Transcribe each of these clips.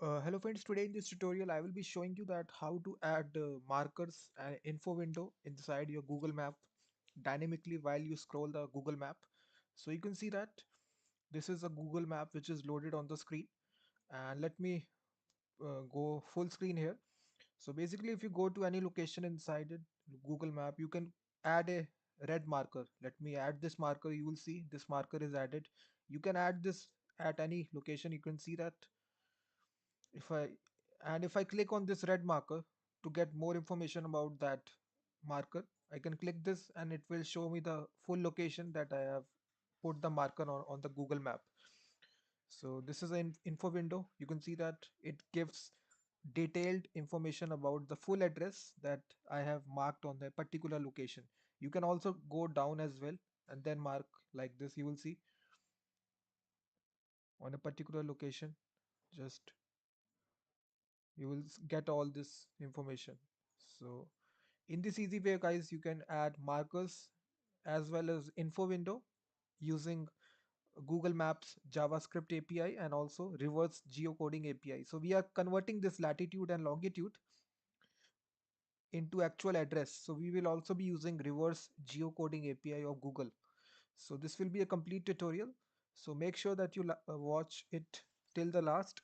Hello friends, today in this tutorial I will be showing you that how to add markers and info window inside your Google Map dynamically while you scroll the Google Map. So you can see that this is a Google Map which is loaded on the screen, and let me go full screen here. So basically if you go to any location inside it, Google Map, you can add a red marker. Let me add this marker. You will see this marker is added. You can add this at any location. You can see that if I if I click on this red marker to get more information about that marker, I can click this and it will show me the full location that I have put the marker on the Google Map. So this is an info window. You can see that it gives detailed information about the full address that I have marked on the particular location. You can also go down as well and then mark like this. You will see on a particular location, just you will get all this information. So in this easy way guys, you can add markers as well as info window using Google Maps JavaScript API and also reverse geocoding API. So we are converting this latitude and longitude into actual address, so we will also be using reverse geocoding API of Google. So this will be a complete tutorial, so make sure that you watch it till the last.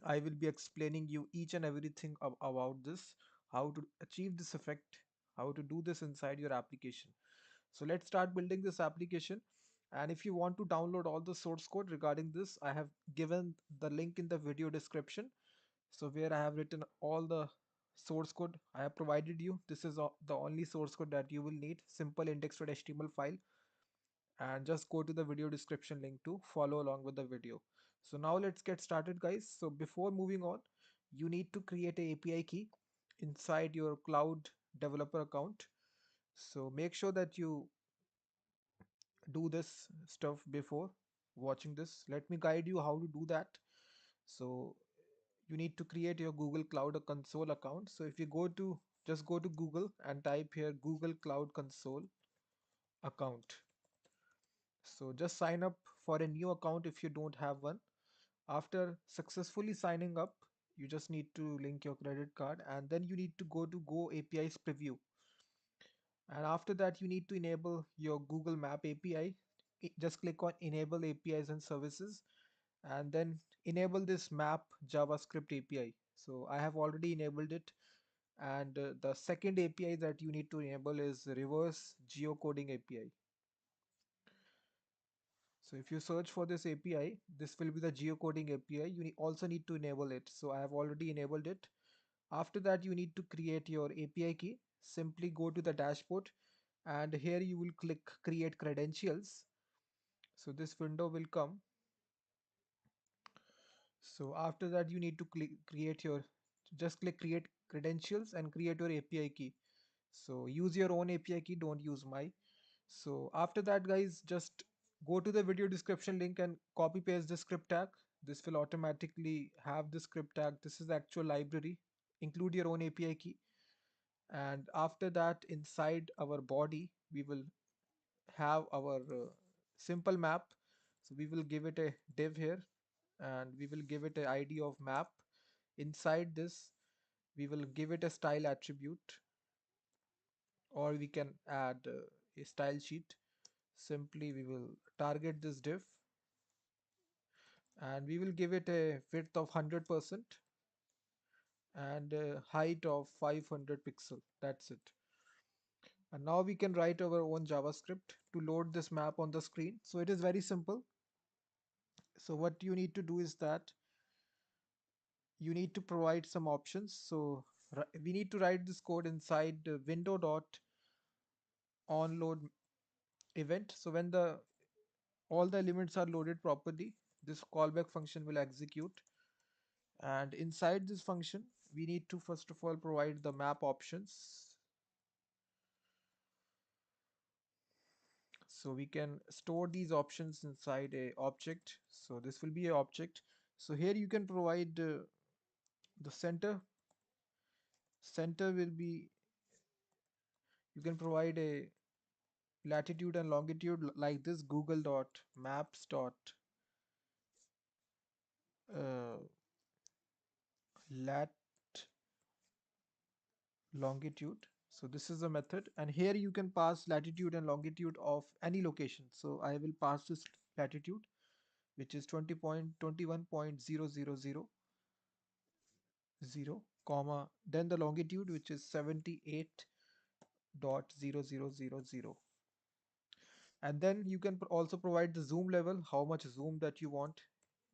I will be explaining you each and everything about this, how to achieve this effect, how to do this inside your application. So let's start building this application. And if you want to download all the source code regarding this, I have given the link in the video description. So where I have written all the source code I have provided you. This is the only source code that you will need, simple index.html file, and just go to the video description link to follow along with the video. So now let's get started guys. So before moving on, you need to create a API key inside your cloud developer account. So make sure that you do this stuff before watching this. Let me guide you how to do that. So you need to create your Google Cloud Console account. So if you just go to Google and type here Google Cloud Console account. So just sign up for a new account if you don't have one. After successfully signing up, you just need to link your credit card and then you need to go to Go APIs preview. And after that, you need to enable your Google Map API. Just click on enable APIs and services and then enable this map JavaScript API. So I have already enabled it. And the second API that you need to enable is reverse geocoding API. So if you search for this API, this will be the geocoding API. You also need to enable it. So I have already enabled it. After that, you need to create your API key. Simply go to the dashboard and here you will click create credentials. So this window will come. So after that, you need to just click create credentials and create your API key. So use your own API key, don't use my. So after that guys, just go to the video description link and copy paste the script tag. This will automatically have the script tag. This is the actual library. Include your own API key. And after that, inside our body, we will have our simple map. So we will give it a div here and we will give it an ID of map. Inside this, we will give it a style attribute, or we can add a style sheet. Simply we will target this div and we will give it a width of 100% and a height of 500 pixel. That's it. And now we can write our own JavaScript to load this map on the screen. So it is very simple. So what you need to do is that you need to provide some options. So we need to write this code inside the window dot onload event. So when the all the elements are loaded properly, this callback function will execute. And inside this function, we need to first of all provide the map options. So we can store these options inside a object. So this will be a object. So here you can provide the center will be, you can provide a latitude and longitude like this google dot maps dot uh, lat longitude. So this is a method, and here you can pass latitude and longitude of any location. So I will pass this latitude, which is 20.21.0000, comma, then the longitude, which is 78.0000. And then you can also provide the zoom level, how much zoom that you want.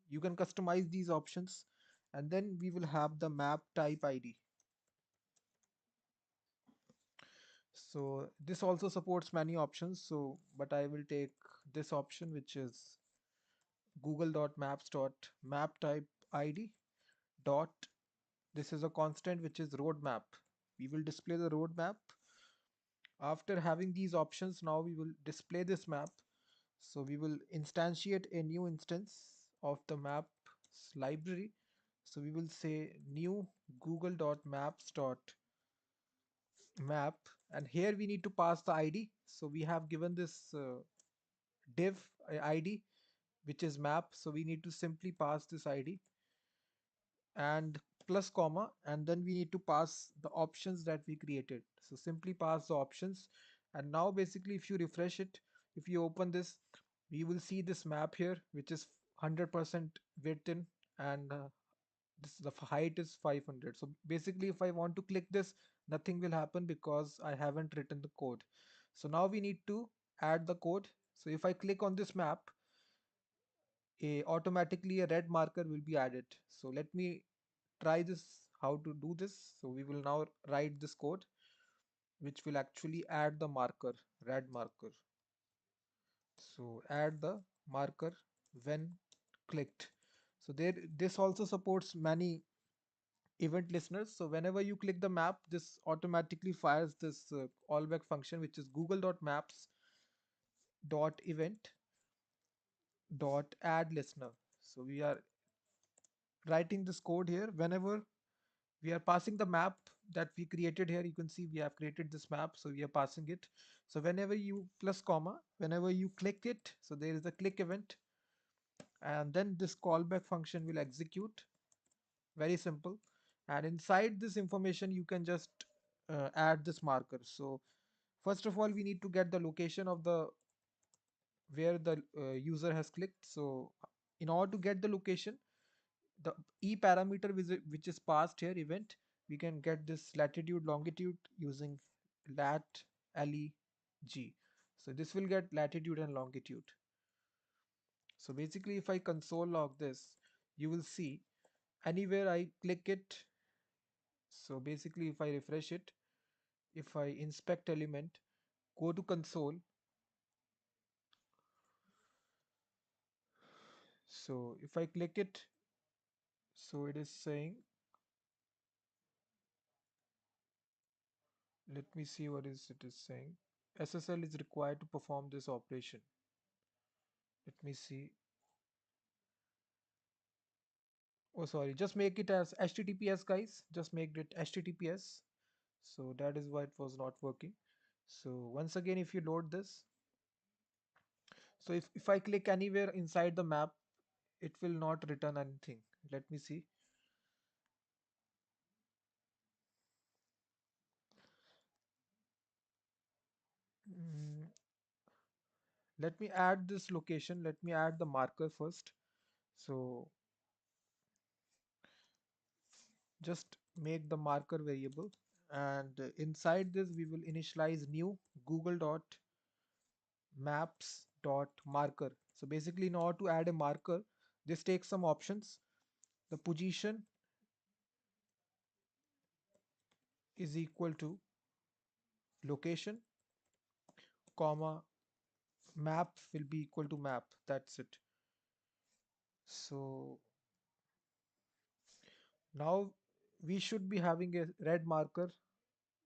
You can customize these options, and then we will have the map type ID. So this also supports many options, so but I will take this option, which is google.maps.map type id dot, this is a constant, which is roadmap. We will display the roadmap. After having these options, now we will display this map. So we will instantiate a new instance of the maps library. So we will say new google.maps.map, and here we need to pass the ID. So we have given this div ID, which is map. So we need to simply pass this ID and plus comma, and then we need to pass the options that we created. So simply pass the options, and now basically if you refresh it, if you open this, we will see this map here, which is 100% width in, and this the height is 500. So basically if I want to click this, nothing will happen because I haven't written the code. So now we need to add the code. So if I click on this map, automatically a red marker will be added. So let me try this, how to do this. So we will now write this code, which will actually add the marker, red marker. So add the marker when clicked. So there, this also supports many event listeners. So whenever you click the map, this automatically fires this callback function, which is google.maps dot event dot add listener. So we are writing this code here. Whenever we are passing the map that we created here, you can see we have created this map, so we are passing it. So whenever you plus comma, whenever you click it, so there is a click event, and then this callback function will execute. Very simple. And inside this information you can just add this marker. So first of all, we need to get the location of the where the user has clicked. So in order to get the location, the e parameter which is passed here, event, we can get this latitude longitude using lat leg. So this will get latitude and longitude. So basically if I console log this, you will see anywhere I click it. So basically if I refresh it, if I inspect element, go to console, so if I click it, so it is saying, let me see what is it is saying. SSL is required to perform this operation. Let me see. Oh, sorry. Just make it as HTTPS, guys. Just make it HTTPS. So that is why it was not working. So once again, if you load this, so if I click anywhere inside the map, it will not return anything. Let me see. Mm, let me add this location. Let me add the marker first. So just make the marker variable, and inside this we will initialize new google dot maps dot marker. So basically in order to add a marker, this takes some options. The position is equal to location, comma, map will be equal to map. That's it. So now we should be having a red marker.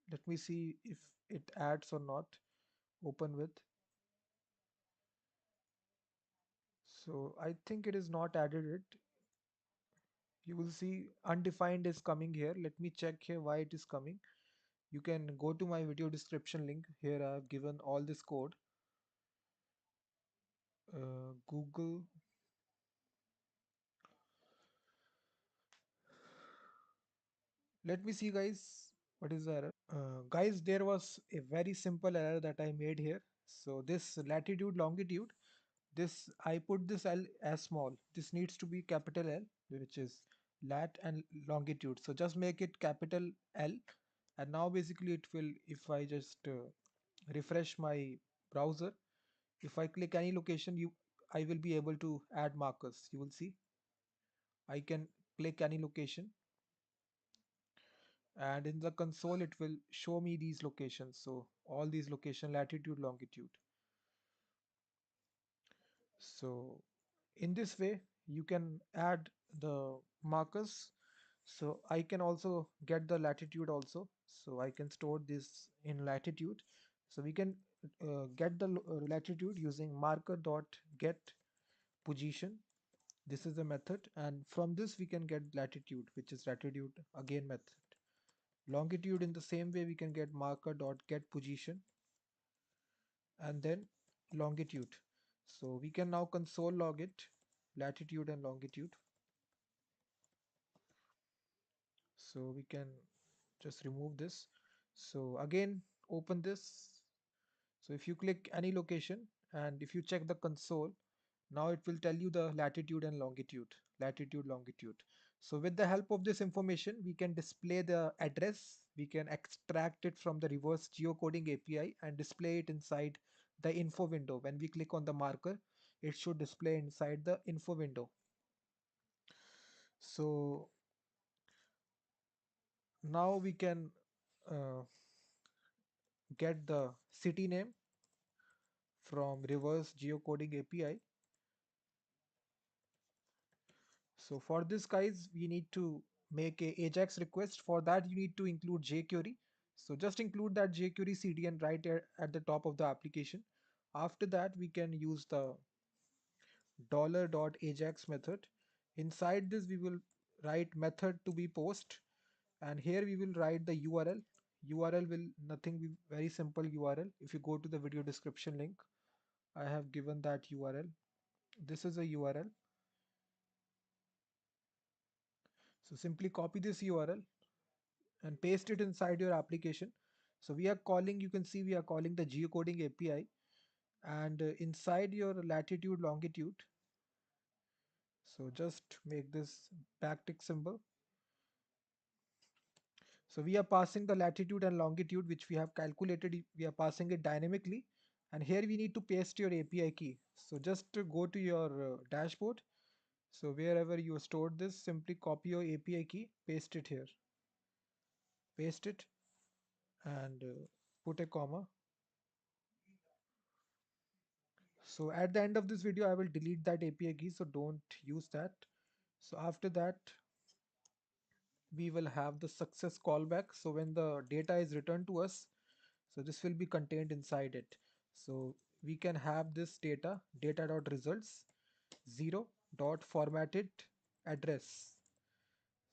Let me see if it adds or not. Open with. So I think it is not added it. You will see undefined is coming here. Let me check here why it is coming. You can go to my video description link. Here I have given all this code. Google Let me see, guys. What is the error? Guys, there was a very simple error that I made here. So this latitude, longitude, this I put this L as small. This needs to be capital L, which is lat and longitude. So just make it capital L, and now basically it will. If I just refresh my browser, if I click any location, I will be able to add markers. You will see I can click any location, and in the console it will show me these locations. So all these location, latitude, longitude. So in this way you can add the markers. So I can also get the latitude also, so I can store this in latitude. So we can get the latitude using marker dot get position. This is the method, and from this we can get latitude, which is latitude again method. Longitude, in the same way, we can get marker dot get position, and then longitude. So we can now console log it, latitude and longitude. So we can just remove this. So again, open this. So if you click any location and if you check the console, now it will tell you the latitude and longitude, latitude, longitude. So with the help of this information, we can display the address. We can extract it from the reverse geocoding API and display it inside the info window. When we click on the marker, it should display inside the info window. So now we can uh, get the city name from reverse geocoding API. So for this, guys, we need to make a AJAX request. For that, you need to include jQuery. So just include that jQuery CDN right at the top of the application. After that, we can use the $.ajax method. Inside this, we will write method to be post, and here we will write the URL. URL will nothing be very simple URL. If you go to the video description link, I have given that URL. This is a URL. So simply copy this URL and paste it inside your application. So we are calling, you can see we are calling the geocoding API, and inside your latitude, longitude. So just make this backtick symbol. So we are passing the latitude and longitude which we have calculated. We are passing it dynamically, and here we need to paste your API key. So just to go to your dashboard. So wherever you stored this, simply copy your API key, paste it here, paste it, and put a comma. So at the end of this video, I will delete that API key, so don't use that. So after that, we will have the success callback. So when the data is returned to us, so this will be contained inside it. So we can have this data.results 0.formatted address.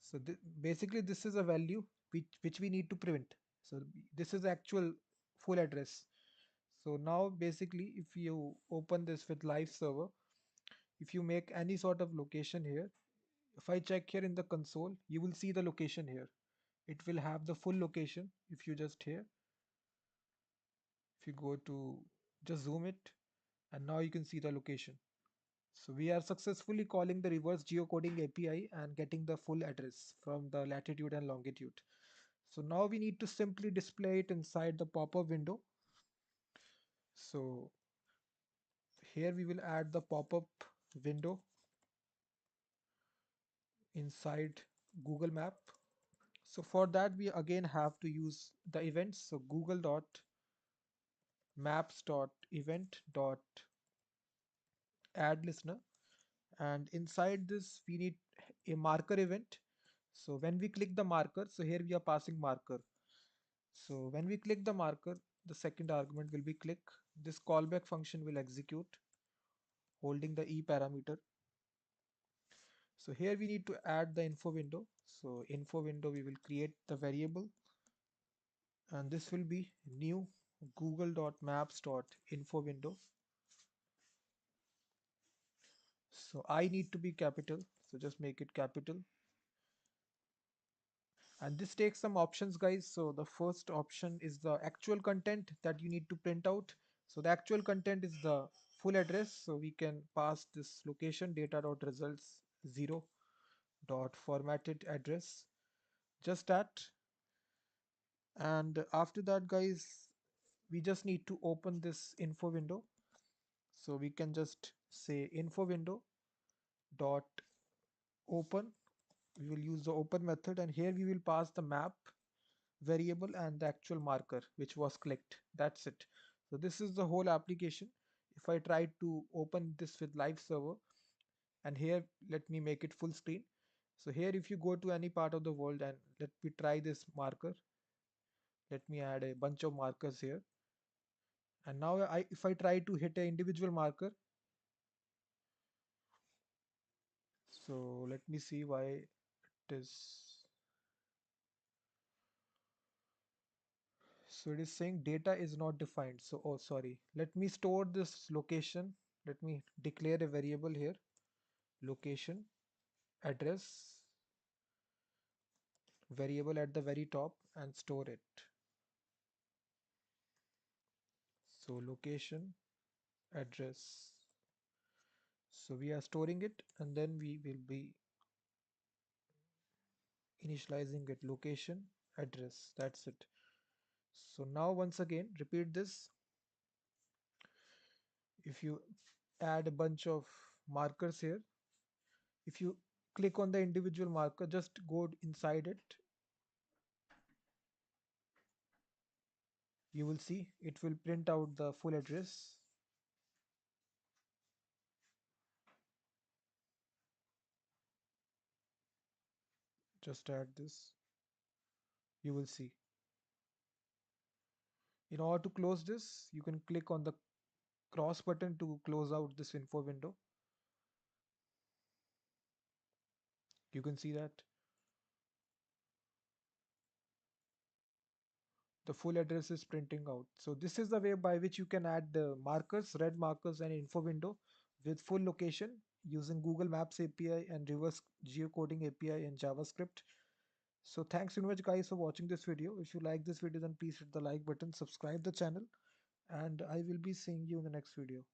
So basically this is a value which we need to print. So this is actual full address. So now basically if you open this with live server, if you make any sort of location here, if I check here in the console, you will see the location here. It will have the full location. If you just here, if you go to just zoom it, and now you can see the location. So we are successfully calling the reverse geocoding API and getting the full address from the latitude and longitude. So now we need to simply display it inside the pop-up window. So here we will add the pop-up window inside Google Map. So for that we again have to use the events. So google dot maps dot event dot add listener, and inside this we need a marker event. So when we click the marker, so here we are passing marker. So when we click the marker, the second argument will be click. This callback function will execute holding the e parameter. So here we need to add the info window. So info window, we will create the variable, and this will be new google.maps.info window. So I need to be capital, so just make it capital, And this takes some options, guys. So the first option is the actual content that you need to print out. So the actual content is the full address. So we can pass this location data.results 0 dot formatted address, just that. And after that, guys, we just need to open this info window. So we can just say info window dot open. We will use the open method, and here we will pass the map variable and the actual marker which was clicked. That's it. So this is the whole application. If I try to open this with live server, and here let me make it full screen. So here if you go to any part of the world, and let me try this marker, let me add a bunch of markers here. And now if I try to hit an individual marker, so let me see why it is. So it is saying data is not defined. So, oh, sorry. Let me store this location. Let me declare a variable here. Location, address, variable at the very top, and store it. So location, address. So we are storing it, and then we will be initializing it. Location, address. That's it. So now once again, repeat this. If you add a bunch of markers here, if you click on the individual marker, just go inside it, you will see it will print out the full address. Just add this, you will see. In order to close this, you can click on the cross button to close out this info window. You can see that the full address is printing out. So this is the way by which you can add the markers, red markers, and info window with full location using Google Maps API and reverse geocoding API in JavaScript. So thanks very much, guys, for watching this video. If you like this video, then please hit the like button, subscribe the channel, and I will be seeing you in the next video.